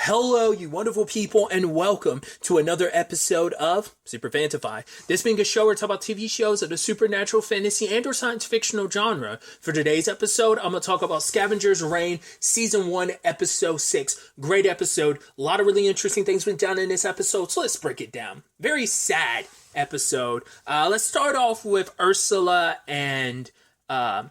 Hello, you wonderful people, and welcome to another episode of Super-Fanta-Fi. This being a show where I talk about TV shows of the supernatural, fantasy, and or science fictional genre. For today's episode, I'm going to talk about Scavengers Reign, Season 1, Episode 6. Great episode. A lot of really interesting things went down in this episode, so let's break it down. Very sad episode. Let's start off with Ursula and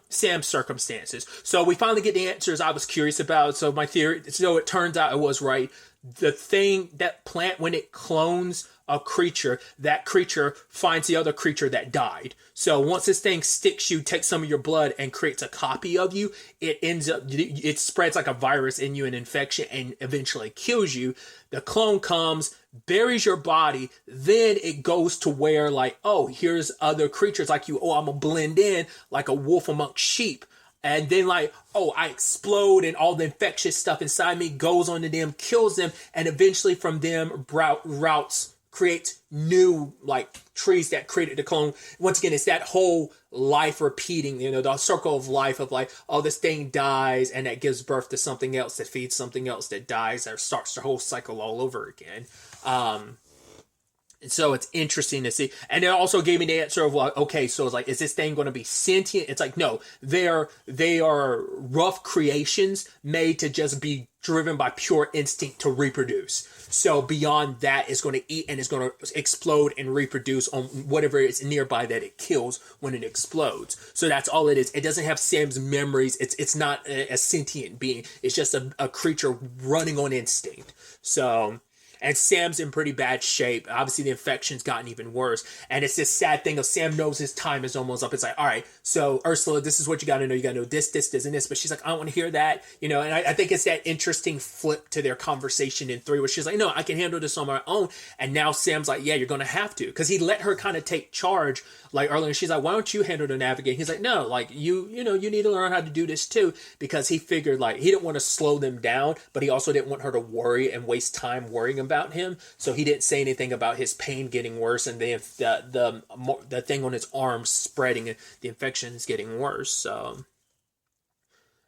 Sam's circumstances. So we finally get the answers I was curious about. So my theory, so it turns out I was right. The thing, that plant, when it clones a creature, that creature finds the other creature that died. So once this thing sticks you, takes some of your blood and creates a copy of you, it spreads like a virus in you, an infection, and eventually kills you. The clone comes, buries your body, then it goes to where like, oh, here's other creatures like you. Oh, I'm gonna blend in like a wolf amongst sheep. And then like, oh, I explode and all the infectious stuff inside me goes onto them, kills them, and eventually from them routes creates new like trees that created the clone. Once again, it's that whole life repeating, the circle of life of like, oh, this thing dies and that gives birth to something else that feeds something else that dies or starts the whole cycle all over again. And so it's interesting to see. And it also gave me the answer of like, okay, so it's like, is this thing going to be sentient? It's like, no, they are rough creations made to just be driven by pure instinct to reproduce. So beyond that, it's going to eat and it's going to explode and reproduce on whatever is nearby that it kills when it explodes. So that's all it is. It doesn't have Sam's memories. It's not a sentient being. It's just a creature running on instinct. So... And Sam's in pretty bad shape. Obviously, the infection's gotten even worse. And it's this sad thing of Sam knows his time is almost up. It's like, all right, so Ursula, this is what you got to know. You got to know this, and this. But she's like, I don't want to hear that. And I think it's that interesting flip to their conversation in 3 where she's like, no, I can handle this on my own. And now Sam's like, yeah, you're going to have to. Because he let her kind of take charge like earlier. And she's like, why don't you handle the navigate? He's like, no, like you need to learn how to do this too. Because he figured like he didn't want to slow them down, but he also didn't want her to worry and waste time worrying about him. So he didn't say anything about his pain getting worse and the thing on his arm spreading and the infection is getting worse. So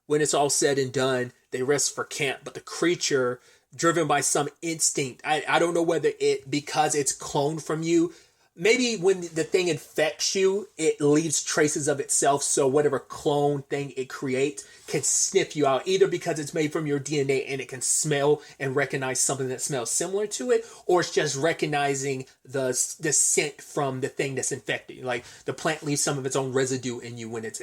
when it's all said and done, they rest for camp. But the creature, driven by some instinct, I don't know whether because it's cloned from you. Maybe when the thing infects you, it leaves traces of itself. So whatever clone thing it creates can sniff you out, either because it's made from your DNA and it can smell and recognize something that smells similar to it, or it's just recognizing the scent from the thing that's infected you. Like the plant leaves some of its own residue in you when it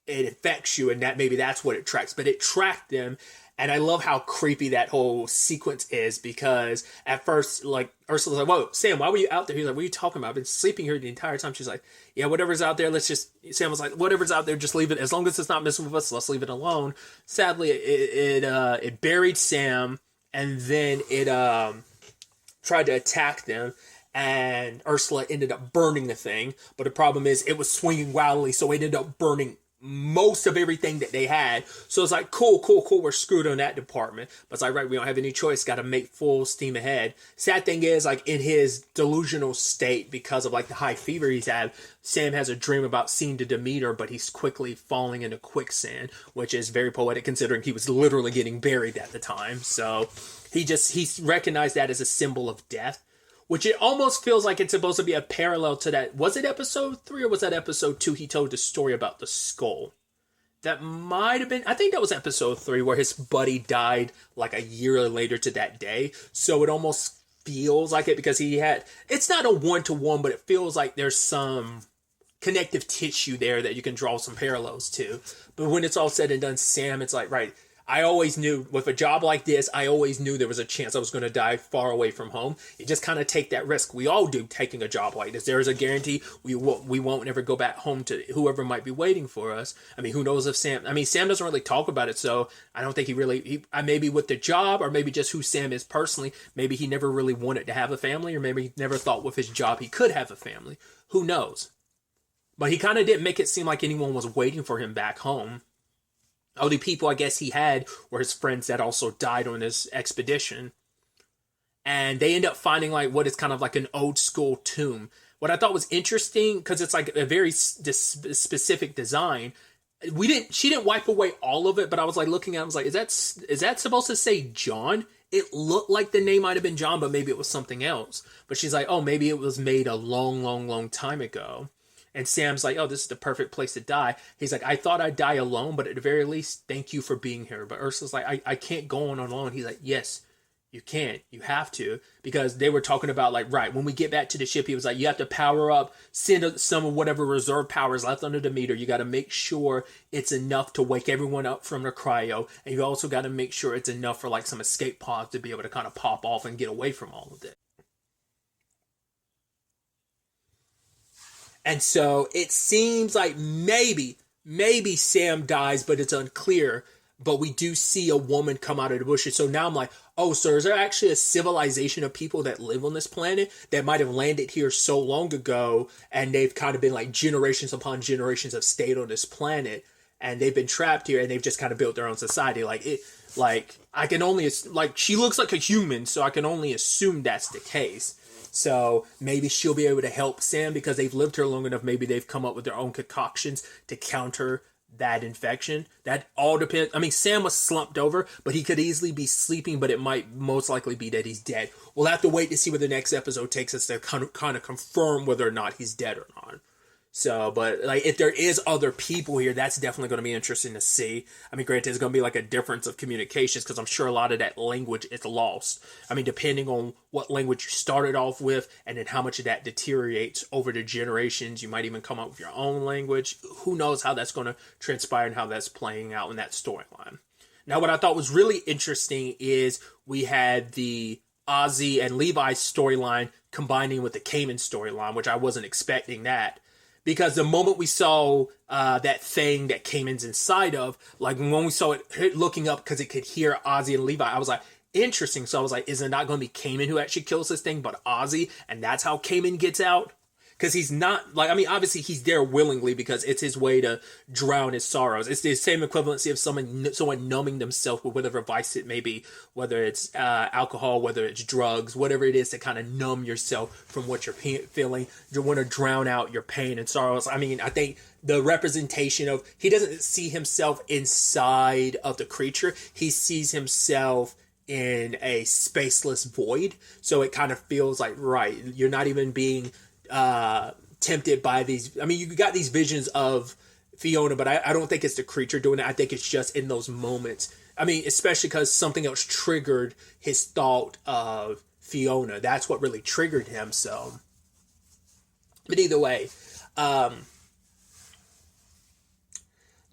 infects you, and that maybe that's what it tracks. But it tracked them. And I love how creepy that whole sequence is, because at first, like, Ursula's like, whoa, Sam, why were you out there? He's like, what are you talking about? I've been sleeping here the entire time. She's like, yeah, whatever's out there, Sam was like, whatever's out there, just leave it. As long as it's not messing with us, let's leave it alone. Sadly, it buried Sam, and then it tried to attack them. And Ursula ended up burning the thing. But the problem is, it was swinging wildly, so it ended up burning most of everything that they had. So it's like, cool, we're screwed on that department. But it's like, right, we don't have any choice, got to make full steam ahead. Sad thing is, like, in his delusional state, because of like the high fever he's had, Sam has a dream about seeing the Demeter, but he's quickly falling into quicksand, which is very poetic considering he was literally getting buried at the time. So he recognized that as a symbol of death, which it almost feels like it's supposed to be a parallel to that. Was it episode 3 or was that episode 2? He told the story about the skull. That might have been, I think that was episode 3, where his buddy died like a year later to that day. So it almost feels like it, because it's not a one-to-one, but it feels like there's some connective tissue there that you can draw some parallels to. But when it's all said and done, Sam, it's like, right, I always knew with a job like this, I always knew there was a chance I was going to die far away from home. You just kind of take that risk. We all do, taking a job like this. There is a guarantee we won't ever go back home to whoever might be waiting for us. I mean, who knows if Sam doesn't really talk about it, so I don't think maybe with the job, or maybe just who Sam is personally, maybe he never really wanted to have a family, or maybe he never thought with his job he could have a family. Who knows? But he kind of didn't make it seem like anyone was waiting for him back home. Only people I guess he had were his friends that also died on this expedition. And they end up finding like what is kind of like an old school tomb. What I thought was interesting, because it's like a very specific design, she didn't wipe away all of it, but I was like looking at it, I was like, is that supposed to say John? It looked like the name might have been John, but maybe it was something else. But she's like, oh, maybe it was made a long, long, long time ago. And Sam's like, oh, this is the perfect place to die. He's like, I thought I'd die alone, but at the very least, thank you for being here. But Ursula's like, I can't go on alone. He's like, yes, you can't. You have to. Because they were talking about, like, right, when we get back to the ship, he was like, you have to power up, send some of whatever reserve powers left under the meter. You got to make sure it's enough to wake everyone up from the cryo. And you also got to make sure it's enough for, like, some escape pods to be able to kind of pop off and get away from all of it. And so it seems like maybe Sam dies, but it's unclear. But we do see a woman come out of the bushes. So now I'm like, oh, so is there actually a civilization of people that live on this planet that might have landed here so long ago, and they've kind of been like generations upon generations have stayed on this planet, and they've been trapped here, and they've just kind of built their own society. I can only, like, she looks like a human, so I can only assume that's the case. So maybe she'll be able to help Sam because they've lived here long enough. Maybe they've come up with their own concoctions to counter that infection. That all depends. I mean, Sam was slumped over, but he could easily be sleeping, but it might most likely be that he's dead. We'll have to wait to see where the next episode takes us to kind of confirm whether or not he's dead or not. So, but like, if there is other people here, that's definitely going to be interesting to see. I mean, granted, it's going to be like a difference of communications because I'm sure a lot of that language is lost. I mean, depending on what language you started off with and then how much of that deteriorates over the generations, you might even come up with your own language. Who knows how that's going to transpire and how that's playing out in that storyline. Now, what I thought was really interesting is we had the Ozzy and Levi storyline combining with the Kamen storyline, which I wasn't expecting that. Because the moment we saw that thing that Kamen's inside of, like when we saw it looking up because it could hear Ozzy and Levi, I was like, interesting. So I was like, is it not going to be Kamen who actually kills this thing, but Ozzy? And that's how Kamen gets out? Because he's not, like, I mean, obviously he's there willingly because it's his way to drown his sorrows. It's the same equivalency of someone numbing themselves with whatever vice it may be, whether it's alcohol, whether it's drugs, whatever it is to kind of numb yourself from what you're feeling. You want to drown out your pain and sorrows. I mean, I think the representation of, he doesn't see himself inside of the creature. He sees himself in a spaceless void. So it kind of feels like, right, you're not even being tempted by these. I mean, you got these visions of Fiona, but I don't think it's the creature doing it. I think it's just in those moments. I mean, especially because something else triggered his thought of Fiona. That's what really triggered him. So, but either way, the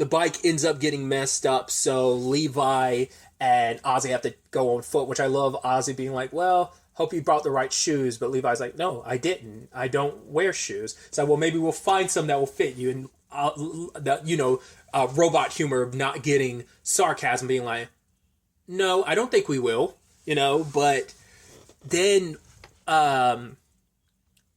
bike ends up getting messed up. So Levi and Ozzy have to go on foot, which I love Ozzy being like, well, hope you brought the right shoes. But Levi's like, no, I didn't. I don't wear shoes. So, well, maybe we'll find some that will fit you. And, robot humor of not getting sarcasm, being like, no, I don't think we will, But then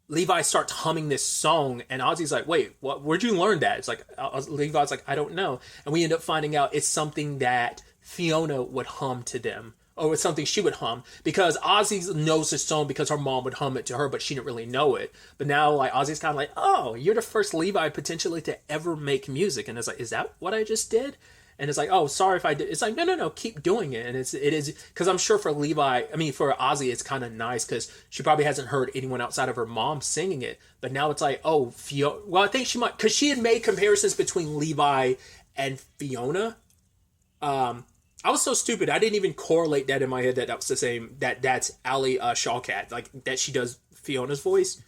Levi starts humming this song, and Ozzy's like, wait, where'd you learn that? It's like, Levi's like, I don't know. And we end up finding out it's something that Fiona would hum to them. Or it's something she would hum. Because Ozzy knows this song because her mom would hum it to her, but she didn't really know it. But now, like, Ozzy's kind of like, oh, you're the first Levi potentially to ever make music. And it's like, is that what I just did? And it's like, oh, sorry if I did. It's like, no, keep doing it. And it is, because I'm sure for Ozzy, it's kind of nice because she probably hasn't heard anyone outside of her mom singing it. But now it's like, oh, Fiona. Well, I think she might, because she had made comparisons between Levi and Fiona. I was so stupid. I didn't even correlate that in my head that was the same. That's Ali Shawkat, like that she does Fiona's voice.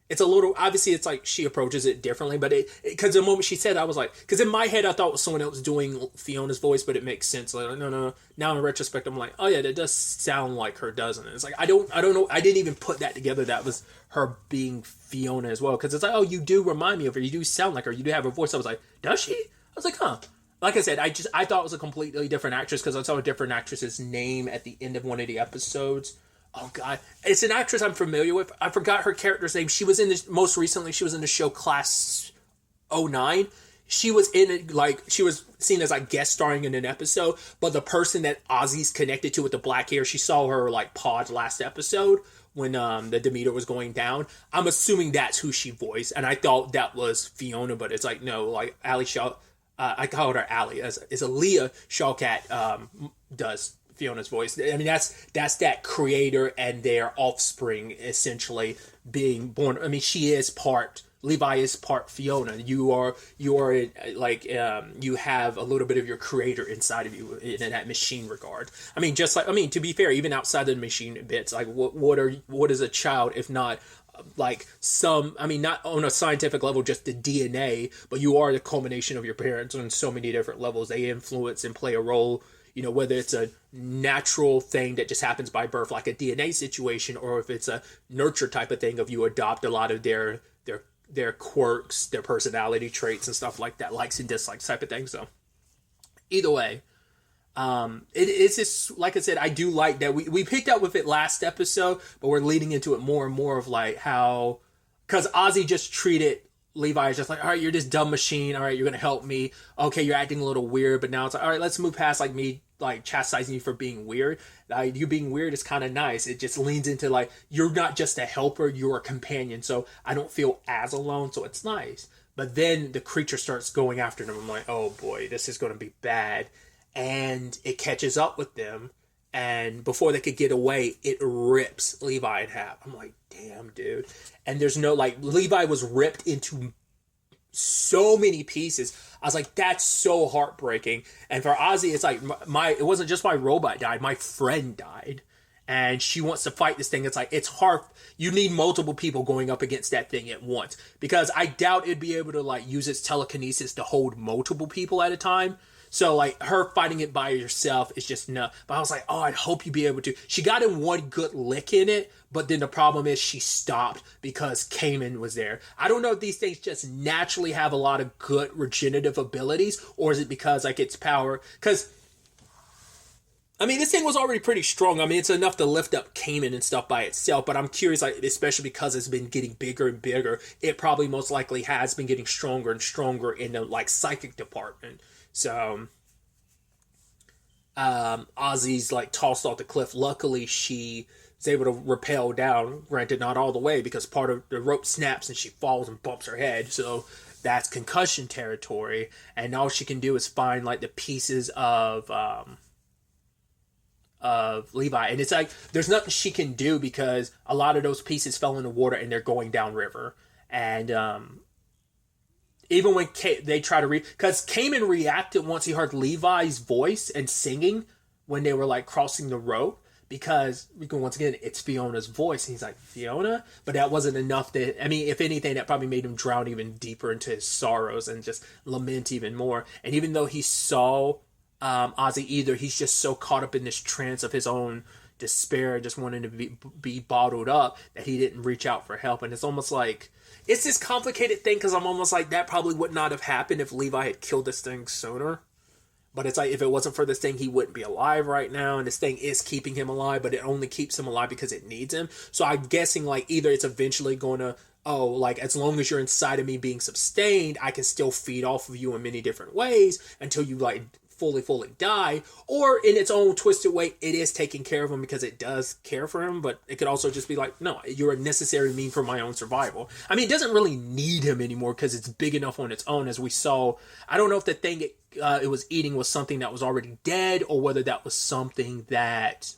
It's a little, obviously it's like she approaches it differently, but because the moment she said that, I was like, because in my head I thought it was someone else doing Fiona's voice, but it makes sense. Like, no. Now in retrospect, I'm like, oh yeah, that does sound like her, doesn't it? It's like, I don't know. I didn't even put that together. That was her being Fiona as well. Because it's like, oh, you do remind me of her. You do sound like her. You do have her voice. I was like, does she? I was like, huh. Like I said, I thought it was a completely different actress because I saw a different actress's name at the end of one of the episodes. Oh God, it's an actress I'm familiar with. I forgot her character's name. She was in this most recently. She was in the show Class 09. She was in it, like she was seen as like guest starring in an episode. But the person that Ozzy's connected to with the black hair, she saw her like pod last episode when the Demeter was going down. I'm assuming that's who she voiced, and I thought that was Fiona, but it's like no, like Ali Shaw. I call her Allie, as is Aaliyah Shawkat does Fiona's voice. I mean, that's that creator and their offspring essentially being born. I mean, she is part. Levi is part Fiona. You are like you have a little bit of your creator inside of you in that machine regard. I mean, just like, I mean, to be fair, even outside of the machine bits, like what is a child if not like some, I mean, not on a scientific level, just the DNA, but you are the culmination of your parents on so many different levels. They influence and play a role, you know, whether it's a natural thing that just happens by birth, like a DNA situation, or if it's a nurture type of thing of you adopt a lot of their quirks, their personality traits and stuff like that, likes and dislikes type of thing. So either way, it's just, like I said, I do like that we picked up with it last episode, but we're leading into it more and more of like how, because Ozzy just treated Levi as just like, all right, you're this dumb machine, all right, you're gonna help me, okay, you're acting a little weird, but now it's like, all right, let's move past like me like chastising you for being weird. Like, you being weird is kind of nice. It just leans into like, you're not just a helper, you're a companion, so I don't feel as alone, so it's nice. But then the creature starts going after them. I'm like, oh boy, this is going to be bad. And it catches up with them, and before they could get away, it rips Levi in half. I'm like, damn, dude. And there's no, like, Levi was ripped into so many pieces. I was like, that's so heartbreaking. And for Ozzy, it's like, it wasn't just my robot died, my friend died. And she wants to fight this thing. It's like, it's hard. You need multiple people going up against that thing at once. Because I doubt it'd be able to, like, use its telekinesis to hold multiple people at a time. So, like, her fighting it by herself is just no. But I was like, oh, I'd hope you'd be able to. She got in one good lick in it, but then the problem is she stopped because Cayman was there. I don't know if these things just naturally have a lot of good regenerative abilities, or is it because, like, its power... Because, I mean, this thing was already pretty strong. I mean, it's enough to lift up Cayman and stuff by itself, but I'm curious, like, especially because it's been getting bigger and bigger, it probably most likely has been getting stronger and stronger in the, like, psychic department. So, Ozzy's like tossed off the cliff. Luckily, she is able to rappel down. Granted, not all the way because part of the rope snaps and she falls and bumps her head. So that's concussion territory. And all she can do is find like the pieces of Levi. And it's like there's nothing she can do because a lot of those pieces fell in the water and they're going downriver. And even when they try to because Cayman reacted once he heard Levi's voice and singing when they were like crossing the rope, because once again it's Fiona's voice and he's like, Fiona? But that wasn't enough. That, I mean, if anything, that probably made him drown even deeper into his sorrows and just lament even more. And even though he saw Ozzy, either he's just so caught up in this trance of his own despair, just wanting to be bottled up, that he didn't reach out for help. And it's almost like it's this complicated thing, because I'm almost like that probably would not have happened if Levi had killed this thing sooner. But it's like, if it wasn't for this thing, he wouldn't be alive right now. And this thing is keeping him alive, but it only keeps him alive because it needs him. So I'm guessing, like, either it's eventually going to, oh, like, as long as you're inside of me being sustained, I can still feed off of you in many different ways until you, like, fully die, or in its own twisted way, it is taking care of him because it does care for him, but it could also just be like, no, you're a necessary mean for my own survival. I mean, it doesn't really need him anymore because it's big enough on its own, as we saw. I don't know if the thing it was eating was something that was already dead, or whether that was something that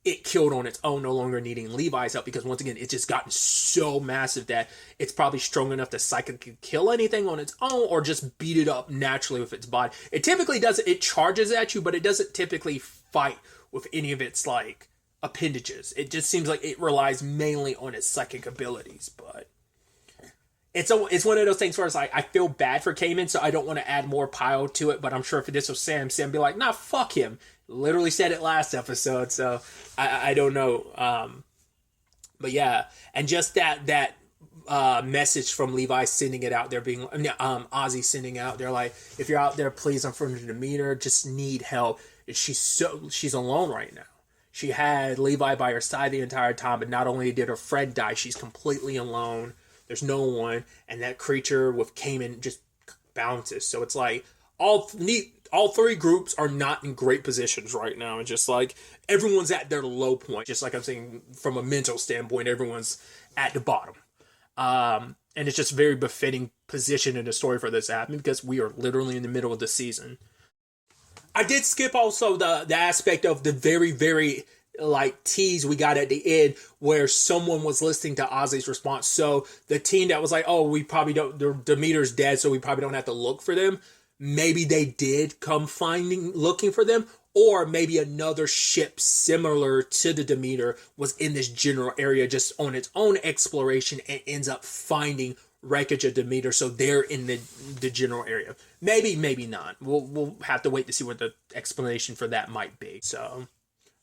it killed on its own, no longer needing Levi's help, because once again, it's just gotten so massive that it's probably strong enough to psychically kill anything on its own, or just beat it up naturally with its body. It typically doesn't, it charges at you, but it doesn't typically fight with any of its, like, appendages. It just seems like it relies mainly on its psychic abilities, but it's one of those things where it's like, I feel bad for Cayman, so I don't want to add more pile to it, but I'm sure if this was Sam would be like, nah, fuck him. Literally said it last episode, so I don't know. But yeah, and just that message from Levi sending it out there, being Ozzy sending out there, like, if you're out there, please, I'm from the demeanor, just need help. She's alone right now. She had Levi by her side the entire time, but not only did her friend die, she's completely alone. There's no one, and that creature with Cayman just bounces. So it's like all three groups are not in great positions right now. And just like everyone's at their low point. Just like I'm saying, from a mental standpoint, everyone's at the bottom. And it's just very befitting position in the story for this to happen because we are literally in the middle of the season. I did skip also the aspect of the very, very like tease we got at the end where someone was listening to Ozzy's response. So the team that was like, oh, we probably don't, Demeter's dead, so we probably don't have to look for them. Maybe they did come looking for them, or maybe another ship similar to the Demeter was in this general area just on its own exploration and ends up finding wreckage of Demeter, so they're in the general area. Maybe not. We'll have to wait to see what the explanation for that might be. So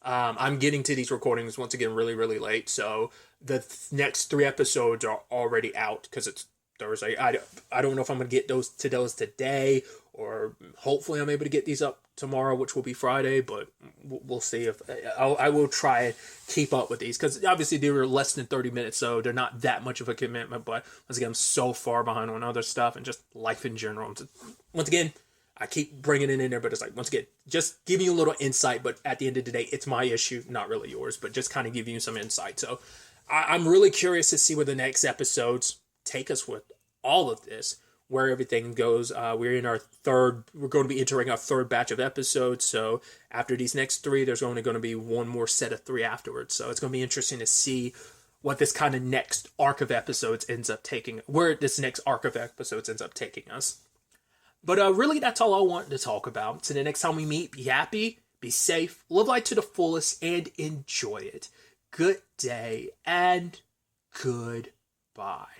I'm getting to these recordings once again really, really late. So the next 3 episodes are already out because it's Thursday. I don't know if I'm going to get those today, or hopefully I'm able to get these up tomorrow, which will be Friday, but we'll see. If I will try and keep up with these because obviously they were less than 30 minutes, so they're not that much of a commitment. But once again, I'm so far behind on other stuff and just life in general. Once again, I keep bringing it in there, but it's like, once again, just giving you a little insight. But at the end of the day, it's my issue, not really yours, but just kind of giving you some insight. So I'm really curious to see where the next episodes take us with all of this, where everything goes. We're going to be entering our 3rd batch of episodes. So after these next 3, there's only going to be one more set of 3 afterwards. So it's going to be interesting to see what this kind of next arc of episodes ends up taking, where this next arc of episodes ends up taking us. But really, that's all I wanted to talk about. So the next time we meet, be happy, be safe, live life to the fullest, and enjoy it. Good day and goodbye.